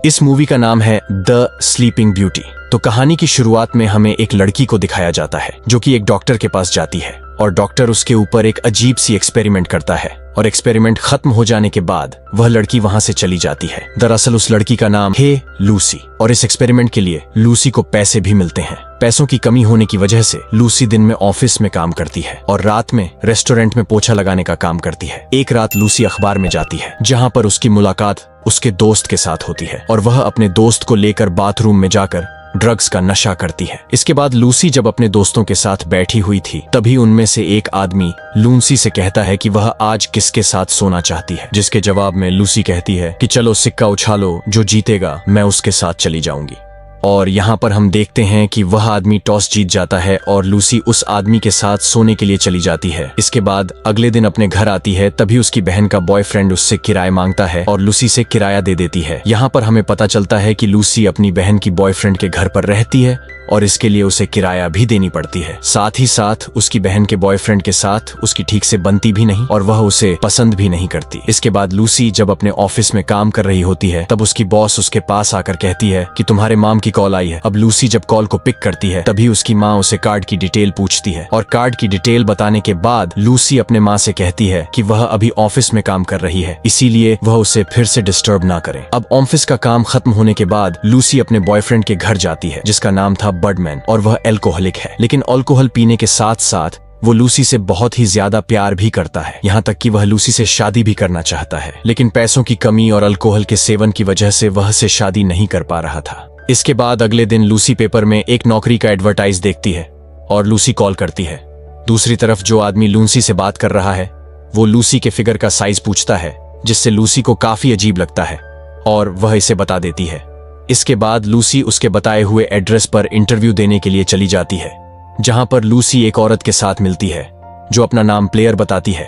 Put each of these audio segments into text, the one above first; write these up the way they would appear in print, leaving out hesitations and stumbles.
इस मूवी का नाम है द स्लीपिंग ब्यूटी। तो कहानी की शुरुआत में हमें एक लड़की को दिखाया जाता है जो कि एक डॉक्टर के पास जाती है और डॉक्टर उसके ऊपर एक अजीब सी एक्सपेरिमेंट करता है और एक्सपेरिमेंट खत्म हो जाने के बाद वह लड़की वहां से चली जाती है। दरअसल उस लड़की का नाम है लूसी और इस एक्सपेरिमेंट के लिए लूसी को पैसे भी मिलते हैं। पैसों की कमी होने की वजह से लूसी दिन में ऑफिस में काम करती है और रात में रेस्टोरेंट में पोछा लगाने का काम करती है। एक रात लूसी अखबार में जाती है जहां पर उसकी मुलाकात उसके दोस्त के साथ होती है और वह अपने दोस्त को लेकर बाथरूम में जाकर ड्रग्स का नशा करती है। इसके बाद लूसी जब अपने दोस्तों के साथ बैठी हुई थी तभी उनमें से एक आदमी लूसी से कहता है कि वह आज किसके साथ सोना चाहती है, जिसके जवाब में लूसी कहती है कि चलो सिक्का उछालो, जो जीतेगा मैं उसके साथ चली जाऊंगी। और यहाँ पर हम देखते हैं कि वह आदमी टॉस जीत जाता है और लूसी उस आदमी के साथ सोने के लिए चली जाती है। इसके बाद अगले दिन अपने घर आती है तभी उसकी बहन का बॉयफ्रेंड उससे किराया मांगता है और लूसी से किराया दे देती है। यहाँ पर हमें पता चलता है कि लूसी अपनी बहन की बॉयफ्रेंड के घर पर रहती है और इसके लिए उसे किराया भी देनी पड़ती है। साथ ही साथ उसकी बहन के बॉयफ्रेंड के साथ उसकी ठीक से बनती भी नहीं और वह उसे पसंद भी नहीं करती। इसके बाद लूसी जब अपने ऑफिस में काम कर रही होती है तब उसकी बॉस उसके पास आकर कहती है कि तुम्हारे माम की कॉल आई है। अब लूसी जब कॉल को पिक करती है तभी उसकी माँ उसे कार्ड की डिटेल पूछती है और कार्ड की डिटेल बताने के बाद लूसी अपने माँ से कहती है कि वह अभी ऑफिस में काम कर रही है, इसीलिए वह उसे फिर से डिस्टर्ब ना करे। अब ऑफिस का काम खत्म होने के बाद लूसी अपने बॉयफ्रेंड के घर जाती है जिसका नाम था बर्डमैन और वह अल्कोहलिक है, लेकिन अल्कोहल पीने के साथ साथ वो लूसी से बहुत ही ज्यादा प्यार भी करता है। यहाँ तक कि वह लूसी से शादी भी करना चाहता है, लेकिन पैसों की कमी और अल्कोहल के सेवन की वजह से वह से शादी नहीं कर पा रहा था। इसके बाद अगले दिन लूसी पेपर में एक नौकरी का एडवर्टाइज देखती है और लूसी कॉल करती है। दूसरी तरफ जो आदमी लूसी से बात कर रहा है वो लूसी के फिगर का साइज पूछता है, जिससे लूसी को काफी अजीब लगता है और वह इसे बता देती है। इसके बाद लूसी उसके बताए हुए एड्रेस पर इंटरव्यू देने के लिए चली जाती है, जहां पर लूसी एक औरत के साथ मिलती है जो अपना नाम प्लेयर बताती है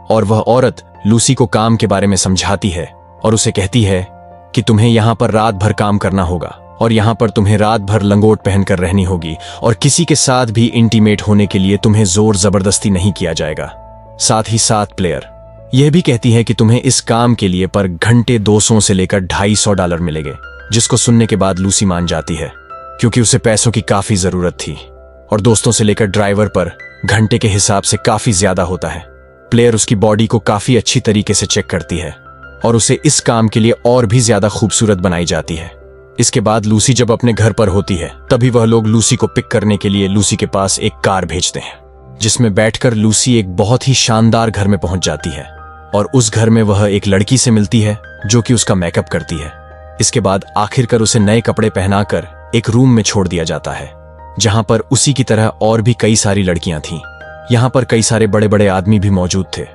और वह औरत लूसी को काम के बारे में समझाती है और उसे कहती है कि तुम्हें यहाँ पर रात भर काम करना होगा और यहाँ पर तुम्हें रात भर लंगोट पहनकर रहनी होगी और किसी के साथ भी इंटीमेट होने के लिए तुम्हें जोर जबरदस्ती नहीं किया जाएगा। साथ ही साथ प्लेयर यह भी कहती है कि तुम्हें इस काम के लिए पर घंटे 200 से लेकर $250 मिलेंगे, जिसको सुनने के बाद लूसी मान जाती है क्योंकि उसे पैसों की काफी जरूरत थी और दोस्तों से लेकर ड्राइवर पर घंटे के हिसाब से काफी ज्यादा होता है। प्लेयर उसकी बॉडी को काफी अच्छी तरीके से चेक करती है और उसे इस काम के लिए और भी ज्यादा खूबसूरत बनाई जाती है। इसके बाद लूसी जब अपने घर पर होती है तभी वह लोग लूसी को पिक करने के लिए लूसी के पास एक कार भेजते हैं, जिसमें बैठकर लूसी एक बहुत ही शानदार घर में पहुंच जाती है और उस घर में वह एक लड़की से मिलती है जो कि उसका मेकअप करती है। इसके बाद आखिरकार उसे नए कपड़े पहनाकर एक रूम में छोड़ दिया जाता है जहां पर उसी की तरह और भी कई सारी लड़कियां थीं। यहां पर कई सारे बड़े बड़े आदमी भी मौजूद थे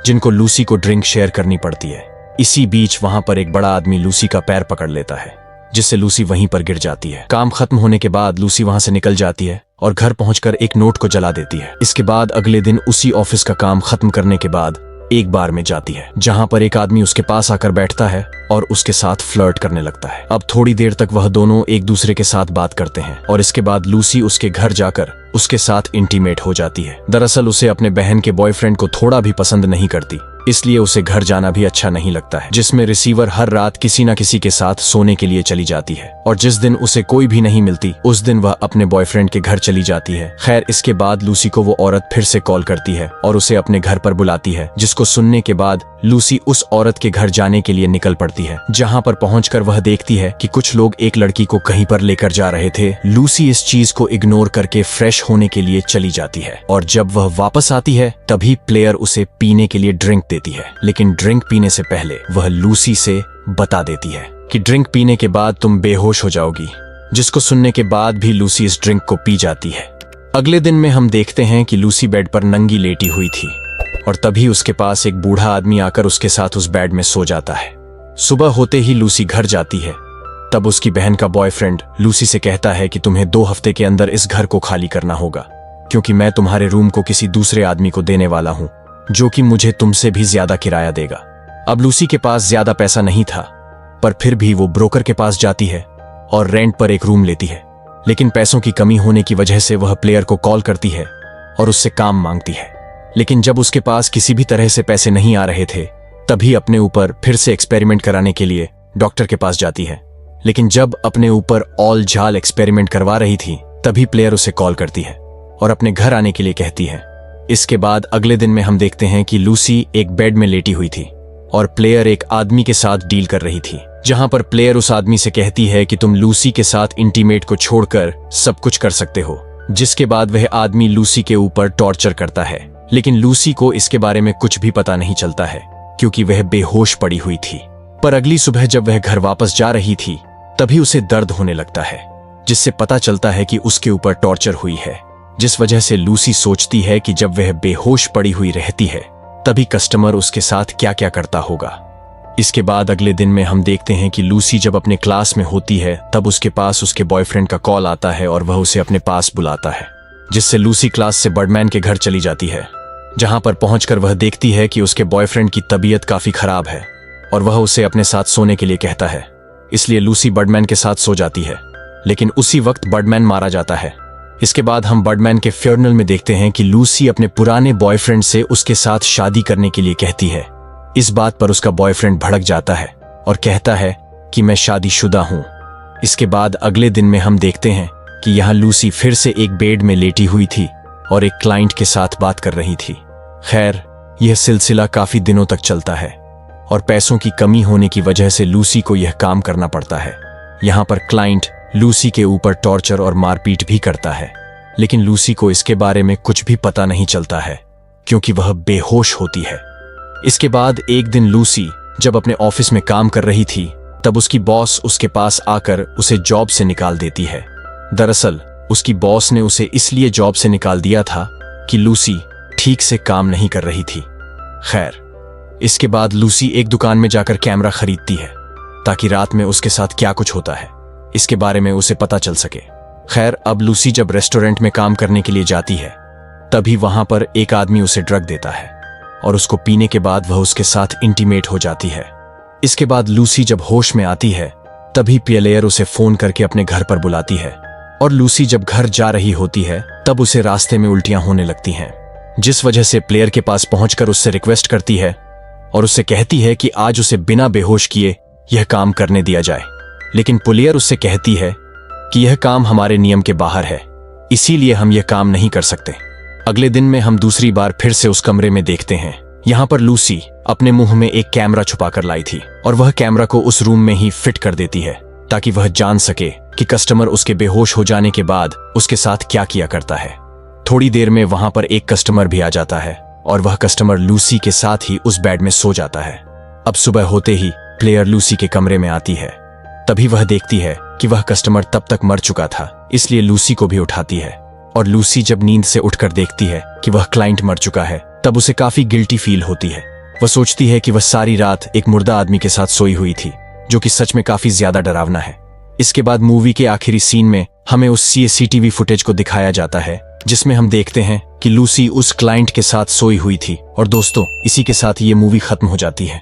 जिनको लूसी को ड्रिंक शेयर करनी पड़ती है। इसी बीच वहां पर एक बड़ा आदमी लूसी का पैर पकड़ लेता है, जिससे लूसी वहीं पर गिर जाती है। काम खत्म होने के बाद लूसी वहां से निकल जाती है और घर पहुंचकर एक नोट को जला देती है। इसके बाद अगले दिन उसी ऑफिस का काम खत्म करने के बाद एक बार में जाती है जहां पर एक आदमी उसके पास आकर बैठता है और उसके साथ फ्लर्ट करने लगता है। अब थोड़ी देर तक वह दोनों एक दूसरे के साथ बात करते हैं और इसके बाद लूसी उसके घर जाकर उसके साथ इंटीमेट हो जाती है। दरअसल उसे अपने बहन के बॉयफ्रेंड को थोड़ा भी पसंद नहीं करती, इसलिए उसे घर जाना भी अच्छा नहीं लगता है, जिसमें रिसीवर हर रात किसी न किसी के साथ सोने के लिए चली जाती है और जिस दिन उसे कोई भी नहीं मिलती उस दिन वह अपने बॉयफ्रेंड के घर चली जाती है। खैर, इसके बाद लूसी को वो औरत फिर से कॉल करती है और उसे अपने घर पर बुलाती है, जिसको सुनने के बाद लूसी उस औरत के घर जाने के लिए निकल पड़ती है। जहां पर पहुंचकर वह देखती है कि कुछ लोग एक लड़की को कहीं पर लेकर जा रहे थे। लूसी इस चीज को इग्नोर करके फ्रेश होने के लिए चली जाती है और जब वह वापस आती है तभी प्लेयर उसे पीने के लिए ड्रिंक देती है, लेकिन ड्रिंक पीने से पहले वह लूसी से बता देती है कि ड्रिंक पीने के बाद तुम बेहोश हो जाओगी, जिसको सुनने के बाद भी लूसी इस ड्रिंक को पी जाती है। अगले दिन में हम देखते हैं कि लूसी बेड पर नंगी लेटी हुई थी और तभी उसके पास एक बूढ़ा आदमी आकर उसके साथ उस बेड में सो जाता है। सुबह होते ही लूसी घर जाती है तब उसकी बहन का बॉयफ्रेंड लूसी से कहता है कि तुम्हें 2 हफ्ते के अंदर इस घर को खाली करना होगा, क्योंकि मैं तुम्हारे रूम को किसी दूसरे आदमी को देने वाला हूं जो कि मुझे तुमसे भी ज्यादा किराया देगा। अब लूसी के पास ज्यादा पैसा नहीं था, पर फिर भी वो ब्रोकर के पास जाती है और रेंट पर एक रूम लेती है, लेकिन पैसों की कमी होने की वजह से वह प्लेयर को कॉल करती है और उससे काम मांगती है। लेकिन जब उसके पास किसी भी तरह से पैसे नहीं आ रहे थे तभी अपने ऊपर फिर से एक्सपेरिमेंट कराने के लिए डॉक्टर के पास जाती है लेकिन जब अपने ऊपर ऑल झाल एक्सपेरिमेंट करवा रही थी तभी प्लेयर उसे कॉल करती है और अपने घर आने के लिए कहती है। इसके बाद अगले दिन में हम देखते हैं कि लूसी एक बेड में लेटी हुई थी और प्लेयर एक आदमी के साथ डील कर रही थी, जहां पर प्लेयर उस आदमी से कहती है कि तुम लूसी के साथ इंटीमेट को छोड़कर सब कुछ कर सकते हो, जिसके बाद वह आदमी लूसी के ऊपर टॉर्चर करता है। लेकिन लूसी को इसके बारे में कुछ भी पता नहीं चलता है क्योंकि वह बेहोश पड़ी हुई थी। पर अगली सुबह जब वह घर वापस जा रही थी तभी उसे दर्द होने लगता है, जिससे पता चलता है कि उसके ऊपर टॉर्चर हुई है, जिस वजह से लूसी सोचती है कि जब वह बेहोश पड़ी हुई रहती है तभी कस्टमर उसके साथ क्या क्या करता होगा। इसके बाद अगले दिन में हम देखते हैं कि लूसी जब अपने क्लास में होती है तब उसके पास उसके बॉयफ्रेंड का कॉल आता है और वह उसे अपने पास बुलाता है, जिससे लूसी क्लास से बर्डमैन के घर चली जाती है, जहां पर पहुंचकर वह देखती है कि उसके बॉयफ्रेंड की तबीयत काफी खराब है और वह उसे अपने साथ सोने के लिए कहता है। इसलिए लूसी बर्डमैन के साथ सो जाती है, लेकिन उसी वक्त बर्डमैन मारा जाता है। इसके बाद हम बर्डमैन के फ्यूनरल में देखते हैं कि लूसी अपने पुराने बॉयफ्रेंड से उसके साथ शादी करने के लिए कहती है। इस बात पर उसका बॉयफ्रेंड भड़क जाता है और कहता है कि मैं शादीशुदा हूं। इसके बाद अगले दिन में हम देखते हैं कि यहाँ लूसी फिर से एक बेड में लेटी हुई थी और एक क्लाइंट के साथ बात कर रही थी। खैर, यह सिलसिला काफी दिनों तक चलता है और पैसों की कमी होने की वजह से लूसी को यह काम करना पड़ता है। यहाँ पर क्लाइंट लूसी के ऊपर टॉर्चर और मारपीट भी करता है, लेकिन लूसी को इसके बारे में कुछ भी पता नहीं चलता है क्योंकि वह बेहोश होती है। इसके बाद एक दिन लूसी जब अपने ऑफिस में काम कर रही थी तब उसकी बॉस उसके पास आकर उसे जॉब से निकाल देती है। दरअसल उसकी बॉस ने उसे इसलिए जॉब से निकाल दिया था कि लूसी ठीक से काम नहीं कर रही थी। खैर, इसके बाद लूसी एक दुकान में जाकर कैमरा खरीदती है ताकि रात में उसके साथ क्या कुछ होता है इसके बारे में उसे पता चल सके। खैर, अब लूसी जब रेस्टोरेंट में काम करने के लिए जाती है तभी वहां पर एक आदमी उसे ड्रग देता है और उसको पीने के बाद वह उसके साथ इंटीमेट हो जाती है। इसके बाद लूसी जब होश में आती है तभी प्लेयर उसे फोन करके अपने घर पर बुलाती है और लूसी जब घर जा रही होती है तब उसे रास्ते में उल्टियां होने लगती हैं, जिस वजह से प्लेयर के पास पहुंचकर उससे रिक्वेस्ट करती है और उससे कहती है कि आज उसे बिना बेहोश किए यह काम करने दिया जाए। लेकिन प्लेयर उससे कहती है कि यह काम हमारे नियम के बाहर है, इसीलिए हम यह काम नहीं कर सकते। अगले दिन में हम दूसरी बार फिर से उस कमरे में देखते हैं। यहाँ पर लूसी अपने मुंह में एक कैमरा छुपा कर लाई थी और वह कैमरा को उस रूम में ही फिट कर देती है ताकि वह जान सके कि कस्टमर उसके बेहोश हो जाने के बाद उसके साथ क्या किया करता है। थोड़ी देर में वहां पर एक कस्टमर भी आ जाता है और वह कस्टमर लूसी के साथ ही उस बेड में सो जाता है। अब सुबह होते ही प्लेयर लूसी के कमरे में आती है, तभी वह देखती है कि वह कस्टमर तब तक मर चुका था, इसलिए लूसी को भी उठाती है और लूसी जब नींद से उठकर देखती है कि वह क्लाइंट मर चुका है तब उसे काफी गिल्टी फील होती है। वह सोचती है कि वह सारी रात एक मुर्दा आदमी के साथ सोई हुई थी, जो कि सच में काफी ज्यादा डरावना है। इसके बाद मूवी के आखिरी सीन में हमें उस सीसीटीवी फुटेज को दिखाया जाता है जिसमें हम देखते हैं कि लूसी उस क्लाइंट के साथ सोई हुई थी। और दोस्तों, इसी के साथ ये मूवी खत्म हो जाती है।